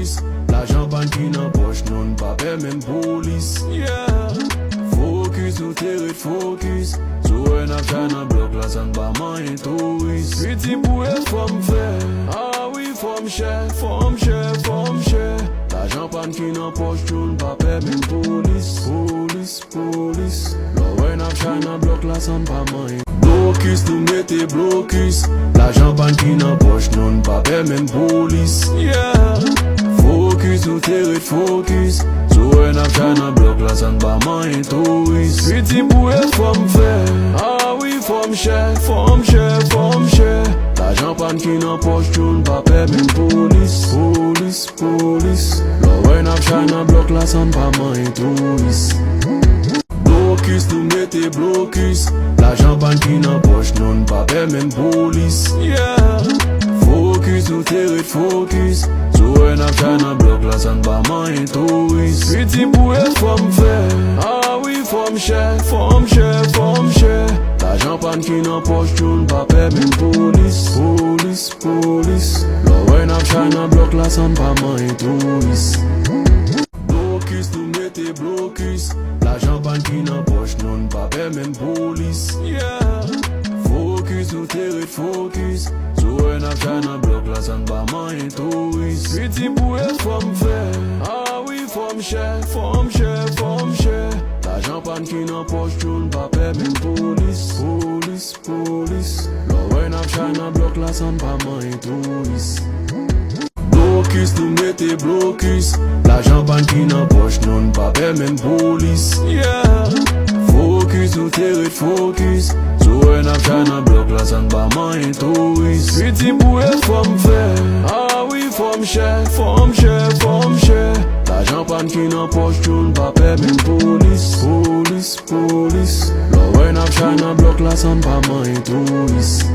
blocus, l'argent pan ki nan poch non pa pe men polis. Focus nou tere focus, sou en ap chay nan blok la san pa man tourist. Piti pou e fom fe, ah oui fom chè, fom chè, fom chè. L'argent pan ki nan poch non pa pe men polis. Polis, polis, nou en ap chay nan blok la san pa man blocus nou mette blocus, l'argent pan ki nan poch non pa pe men polis. Focus nou tere focus, sou en ap chay nan blok la san pa man tourist. Piti pou e fom fe, ah oui fom chè, fom chè, fom chè. L'argent pan ki nan poch non pa pe men polis. Polis, polis, nou en ap chay nan blok la san pa man tourist. Blocus nou mette blocus, l'argent pan ki nan poch non pa pe men polis. Focus nou tere focus, sou en ap chay nan blok la san pa man tourist. Piti pou e fom fe, ah oui fom chè, fom chè, fom chè. L'argent pan ki nan poch non pa pe men polis. Polis, polis, nou en ap chay nan blok la san pa man tourist. Blocus nou mette blocus, l'argent pan ki nan poch non pa pe men polis. Focus nou tere focus, sou en ap chay nan blok la san pa man tourist. Piti pou e fom fe, ah oui fom chè, fom chè, fom chè. L'argent pan ki nan poch non pa pe men polis. Polis, polis, nou en ap chay nan blok la san pa man tourist. Blocus nou mette blocus, l'argent pan ki nan poch non pa pe men polis. Focus nou tere focus, sou en ap chay nan blok la san pa man tourist. Piti pou e fom fe, ah oui fom chè, fom chè, fom chè. L'argent pan ki nan poch non pa pe men polis. Polis, polis, nou en ap chay nan blok la san pa man tourist.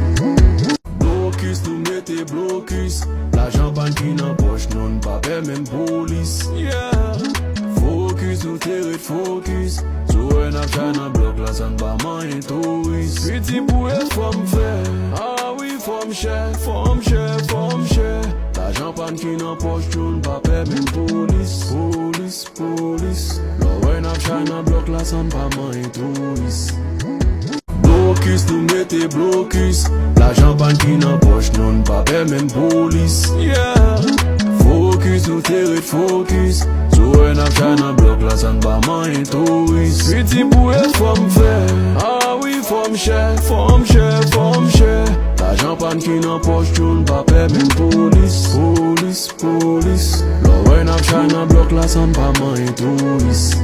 Blocus nou mette blocus, l'argent pan ki nan poch non pa pe men polis. Focus nou tere focus, sou en ap chay nan blok la san pa man tourist. Piti pou e fom fe, ah oui fom chè, fom chè, fom chè. L'argent pan ki nan poch non pa pe men polis. Polis, polis, nou en ap chay nan blok la san pa man tourist. Blocus nou mette blocus, l'argent pan ki nan poch non pa pe men polis. Focus nou tere focus, sou en ap chay nan blok la san pa man tourist. Piti pou e fom fe, ah oui fom chè, fom chè, fom chè. L'argent pan ki nan poch non pa pe men polis. Polis, polis, nou en ap chay nan blok la san pa man tourist.